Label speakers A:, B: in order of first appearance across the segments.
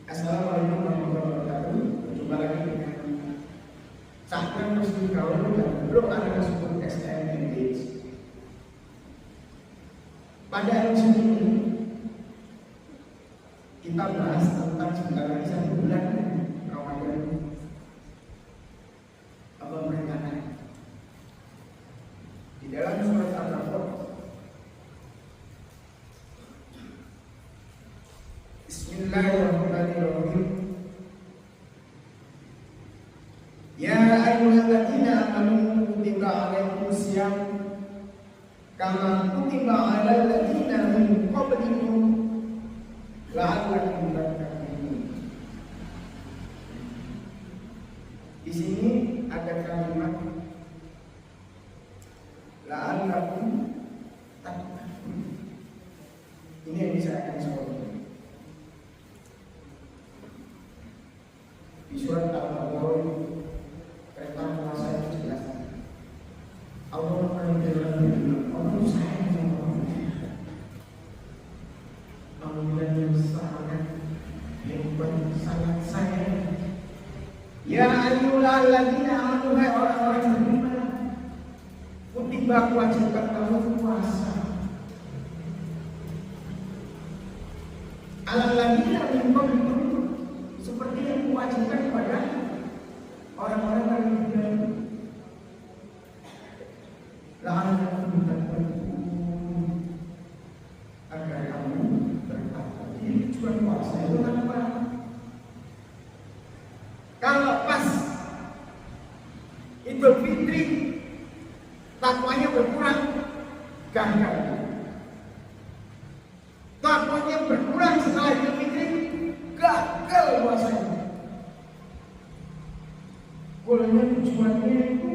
A: Assalamualaikum warahmatullahi wabarakatuh. Jumpa lagi dengan Cakran Muslim Kaul dan belum ada masuk STM Engage. Pada episode ini kita bahas tentang sebentar lagi 1 bulan Ramadan. Apa mereka di dalam surat Al-Baqarah. Bismillahirrahmanirrahim. Ya ayyuhalladzina amanu kutiba alaikumusiyam kama kutiba alal ladzina min qablikum la'allakum tattaqun. Di sini ada kalimat la'allakum tattaqun. Ini yang saya akan soroti. Di surat Al-Baqarah tentang puasa itu jelas. Allah mengajarkan Allah sayang sama orang. Allah sangat hebat, sangat sayang. Ya ayyuhalladzina amanu, hai orang-orang yang beriman, kutiba kewajiban kamu puasa. Alalladzina min qablikum, seperti yang diwajibkan kepada orang-orang yang beriman. La'allakum tattaqun, agar kamu bertakwa. Jadi tujuan puasa itu apa? Kalau pas Idul Fitri takwanya berkurang, gagal. Takwanya berkurang setelah Idul Fitri, gagal puasanya. Golnya tujuannya itu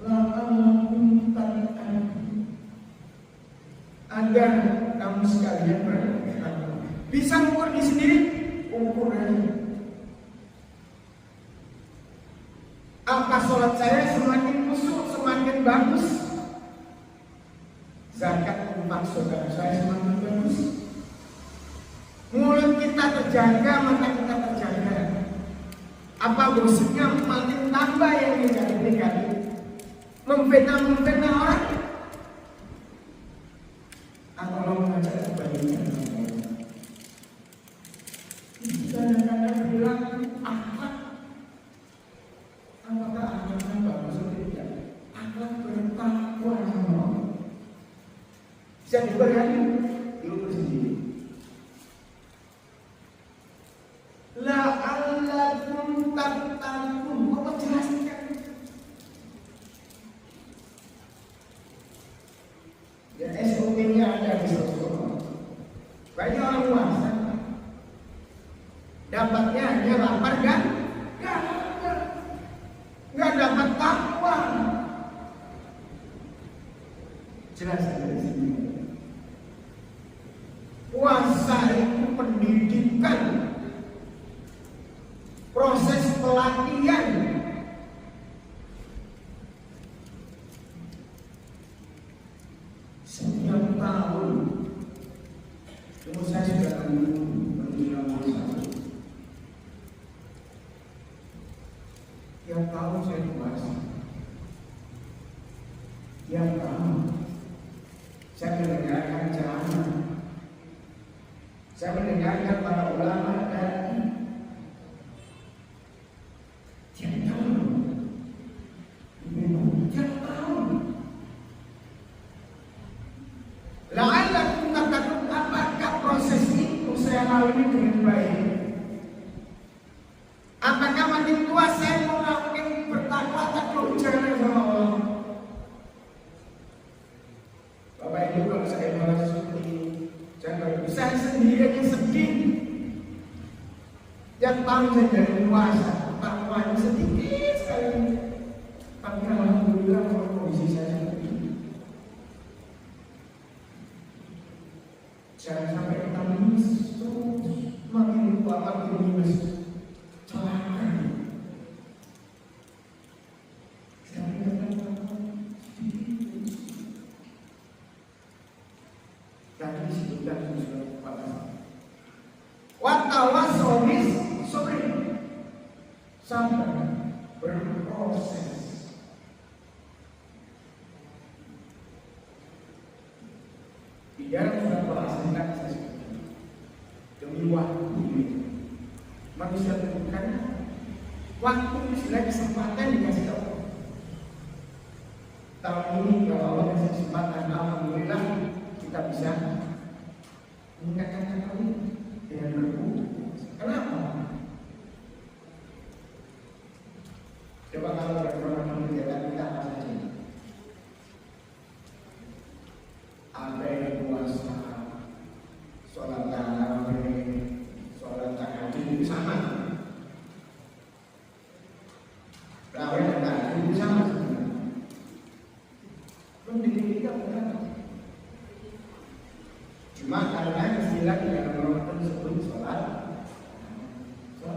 A: la'allakum tattaqun, agar kamu sekalian bertakwa. Bisa ukur di sendiri, ukur aja. Apa sholat saya semakin khusyuk, semakin bagus? Zakat infak saudara saya semakin bagus? Mulut kita terjaga, mata kita terjaga. Apa gosipnya makin tambah yang negatif-negatif, memfitnah orang? Atau Allah mengajak kebaikan? Kadang-kadang bilang akhlak. Apakah akhlaknya bagus atau tidak? Akhlak bertakwa sama Allah. Bisa dibayangkan diukur sendiri. La'allakum tattaqun, Allah jelaskan. Ya SOP-nya ada di Rasulullah. Banyak orang puasa, dapatnya hanya lapar kan? Nggak dapat takwa. Jelas dari sini. Puasa itu pendidikan, proses pelatihan. Setiap tahun, umur saya sudah menjelang puasa. Tiap tahun saya puasa. Tiap tahun saya mendengarkan ceramah. Saya mendengarkan para ulama dan tiap tahun. La'allakum tattaqun, apakah proses itu saya lalui dengan baik? Apakah makin tua saya makin bertakwa takluk jalan sama Allah? Bapak Ibu, kalau saya malah seperti jangan bisa sendiri aja sedih. Yang tahu saya jadi puasa, takwanya sedikit sekali. Tapi alhamdulillah kalau kondisi saya seperti ini. Jangan sampai kita minus terus, makin tua makin minus. Celaka. Tadi disebutkan sudah pada. Wa tawassaw Di dalam surat Al-Asr demi waktu ini manusia tentukan waktu istilah kesempatan dikasih Allah. Tahun ini kalau Allah kasih kesempatan, alhamdulillah kita bisa meningkatkan tahun ini dengan berbuku. Kenapa? Coba kalau berkorban kegiatan kita apa saja? Ada yang puasa, sholat tarawih, sholat tahajud itu sama. Tarawih dan tahajud itu sama sebenarnya. Mendidik kita bukan. Cuma karena istilah di dalam Ramadan disebut sholat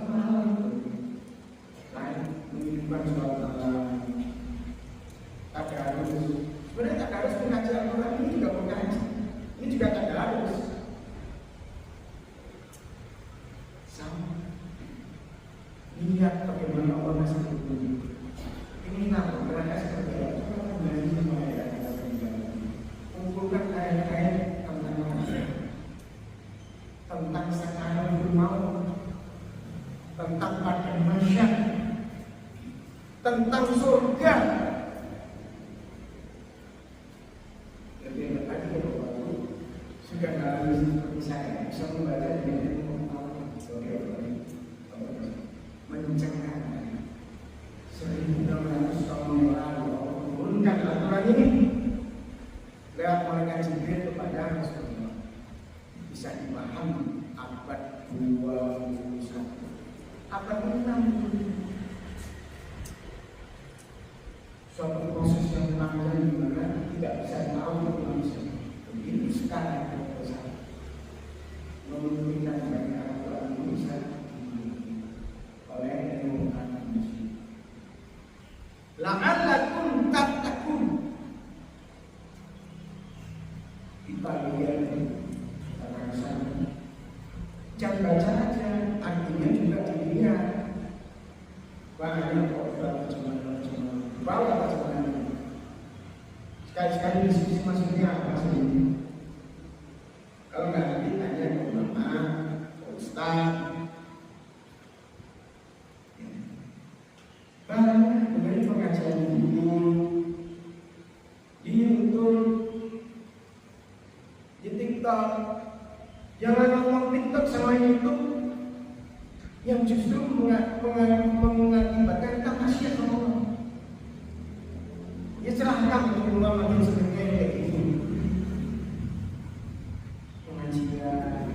A: malam itu lain menunjukkan sholat malam. Tadarus, sebenarnya tadarus mengaji Al-Quran ini juga mengaji. Ini juga tadarus. Sama. Lihat bagaimana Allah masih berbunyi. Ini nama mereka seperti apa? Kembali sama ayat kita tinggal. Kumpulkan ayat-ayat tentang manusia, tentang sekarang bermaut, tentang pada masyarakat, tentang surga. Lebih enak lagi kalau baru sudah harus seperti saya bisa membaca dengan mencengkan 1600 tahun yang lalu Allah menurunkan aturan ini lewat malaikat Jibril kepada Rasulullah. Bisa dipahami abad 21, abad 60. Suatu proses yang panjang di mana tidak bisa tahu untuk manusia. Begitu sekarang kita memungkinkan bagi Al-Quran bisa oleh ilmu manusia. La'allakum tattaqun. Kita lihat orang sana. Jangan baca aja, artinya juga dilihat. Banyak orang macam-macam. Bawa macam-macam. Sekali-sekali diskusi maksudnya apa sih? Kalau nggak nanti tanya ke ulama, ke ustaz. Banyak mengenai pengajian ini di YouTube, di TikTok. Jangan ngomong TikTok sama YouTube yang justru mengakibatkan kita maksiat sama Allah. Ya serahkan untuk ulama yang sebenarnya kayak gitu. Pengajian,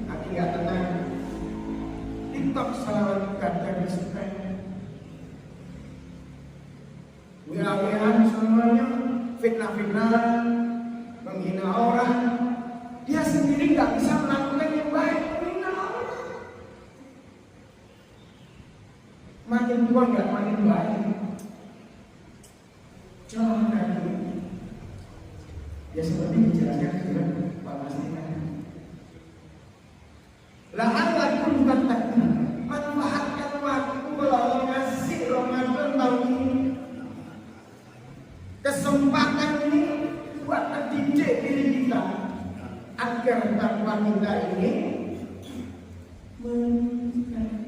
A: hati nggak tenang. TikTok salawat kata disukai. WA-WA semuanya fitnah-fitnah, menghina orang. Dia sendiri nggak bisa melakukan yang baik, menghina orang. Makin tua nggak makin baik. Jangan lagi. Ya seperti dijelaskan juga Pak Masina. La'allakum tattaqun. Manfaatkan waktu kalau Allah ngasih Ramadan tahun ini. Kesempatan ini buat mendidik diri kita agar takwa kita ini meningkat.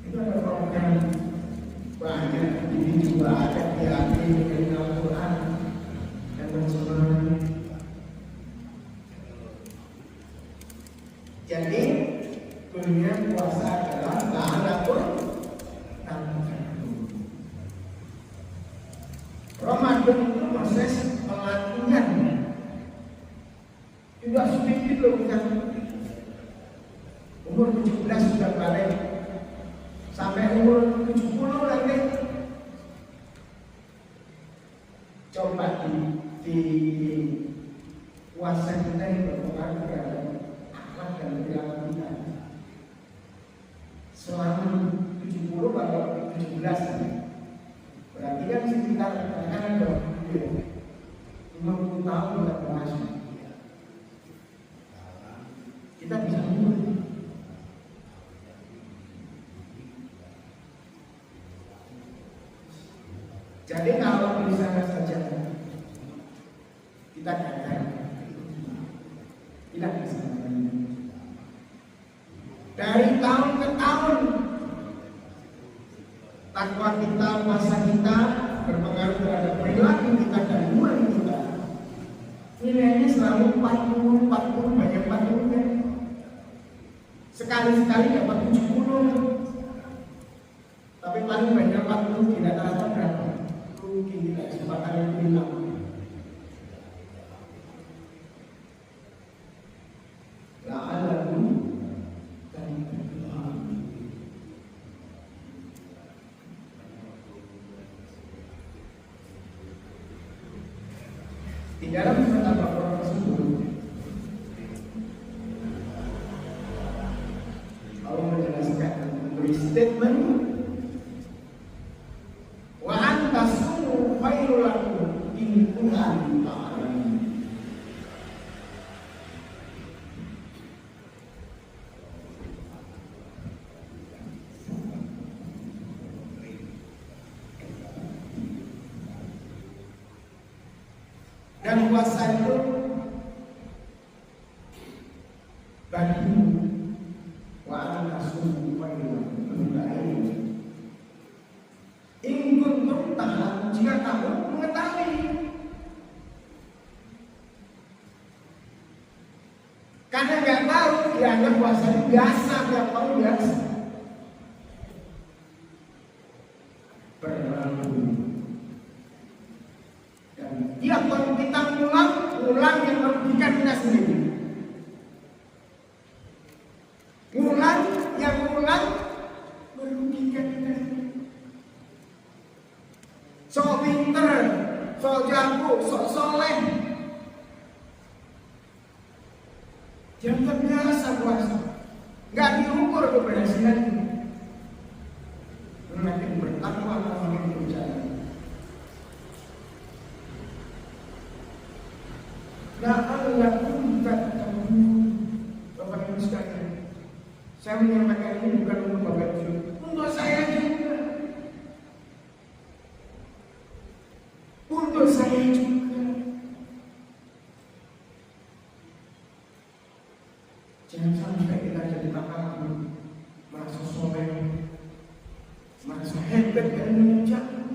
A: Itu ada program banyak, ini juga ada dilatih dengan Al-Quran dan bersemangat. Jadi dunia puasa adalah la'allakum tattaqun. Ramadan itu proses pelatihan. Tidak sedikit loh kita. Umur 17 sudah balik. Sampai umur 70 nanti. Coba di puasa kita yang berpengaruh terhadap akhlak dan perilaku kita. Selama 70 atau 17 berarti kan sekitar kan 50 tahun kita puasa. Kita bisa mulai. Jadi kalau misalnya saja kita gagal, tidak bisa. Dari tahun ke tahun, takwa kita, puasa kita berpengaruh terhadap perilaku kita dan hubungan kita. Nilainya selalu 40, banyak 40 kan. Sekali-sekali dapat 70, tapi paling banyak 40 tidak tahu berapa. Rugi kita kesempatan yang hilang. La'alakum tadhakkarun. Di dalam surat Al-Baqarah tersebut Allah menjelaskan, memberi statement wa antasumu khairul lakum in kuntum ta'lamun. Dan puasa itu bagimu wa antasumu khairul lakum in kuntum ta'lamun, jika kamu mengetahui. Karena nggak tahu, dianggap puasa itu biasa, tiap tahun biasa. Berlalu. Dan tiap tahun kita ulang yang merugikan kita sendiri. Ulang merugikan kita sendiri. Sok pinter, sok jago, sok soleh. Yang terbiasa puasa, nggak diukur keberhasilannya. Makin bertakwa, makin berjalan. Bapak Ibu sekalian, saya menyampaikan ini bukan untuk Bapak Ibu, untuk saya juga. Untuk saya juga. Jangan sampai kita jadi takabur, merasa soleh, merasa hebat dan menunjukkan.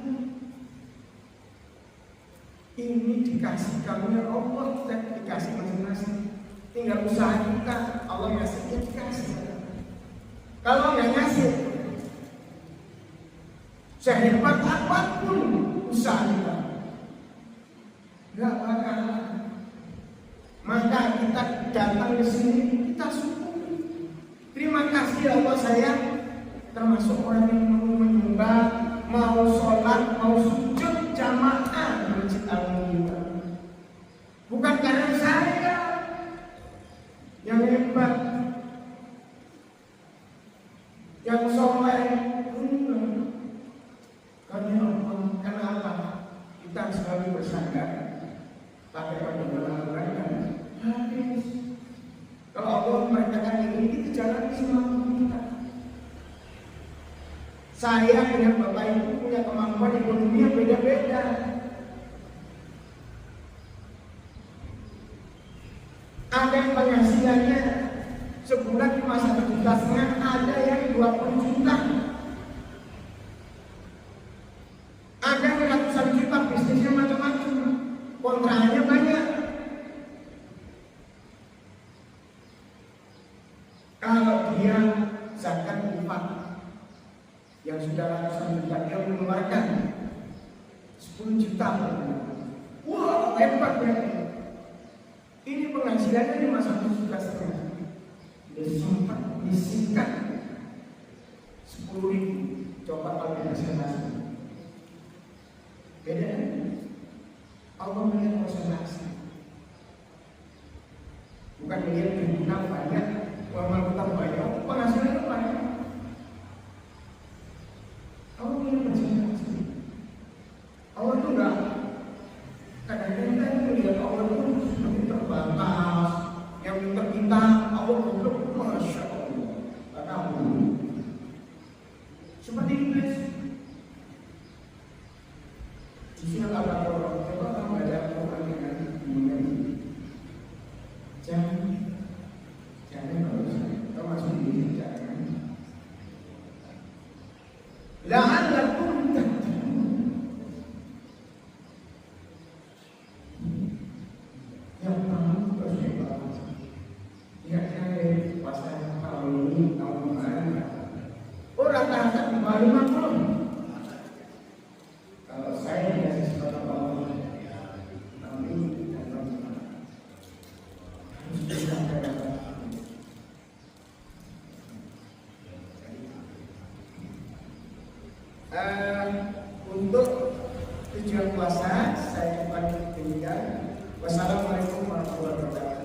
A: Ini dikasih karunia Allah, kita dikasih masing-masing. Tinggal usaha kita, Allah ngasih, kita dikasih. Kalau nggak ngasih, sehebat apapun usaha kita, nggak bakal. Maka kita datang ke sini, kita syukuri. Terima kasih Allah, saya termasuk orang yang mau menyembah, mau sholat, mau sujud jamaah di Masjid Al-Mu'min. Bukan karena saya yang hebat, yang soleh, karena Allah. Karena apa? Kita selalu bersandar pakai perjalanan kan habis. Kalau Allah memerintahkan ini, kita jalan semampu kita. Saya dengan Bapak Ibu punya kemampuan ekonomi yang beda-beda. Ada yang penghasilannya sebulan cuma 1,5 juta, ada yang 20 juta. Ada yang ratusan juta, bisnisnya macam-macam, kontrakannya banyak. Kalau dia zakat infak yang sudah ratusan juta, dia mengeluarkan 10 juta. Wah, hebat berarti. Ini penghasilannya cuma 1,5 juta. Dia sempat disingkat 10.000. Coba kalau persentase. Beda kan? Allah melihat persentase. Bukan melihat jumlah banyak, uang kita banyak, penghasilannya banyak. Allah melihat persentase. Allah itu enggak. Kadang-kadang kita melihat Allah itu seperti terbatas. Yang minta kita, Allah belum, Masya Allah. Kamu seperti iblis. la'allakum tattaqun. Yang pertama bersyukur. Ya saya pasal tahun ini tahun kemarin. Orang tak kembali maklum. Kalau saya dari sekolah bawah nanti harus bisa untuk tujuan puasa saya kembali demikian. Wassalamualaikum warahmatullahi wabarakatuh.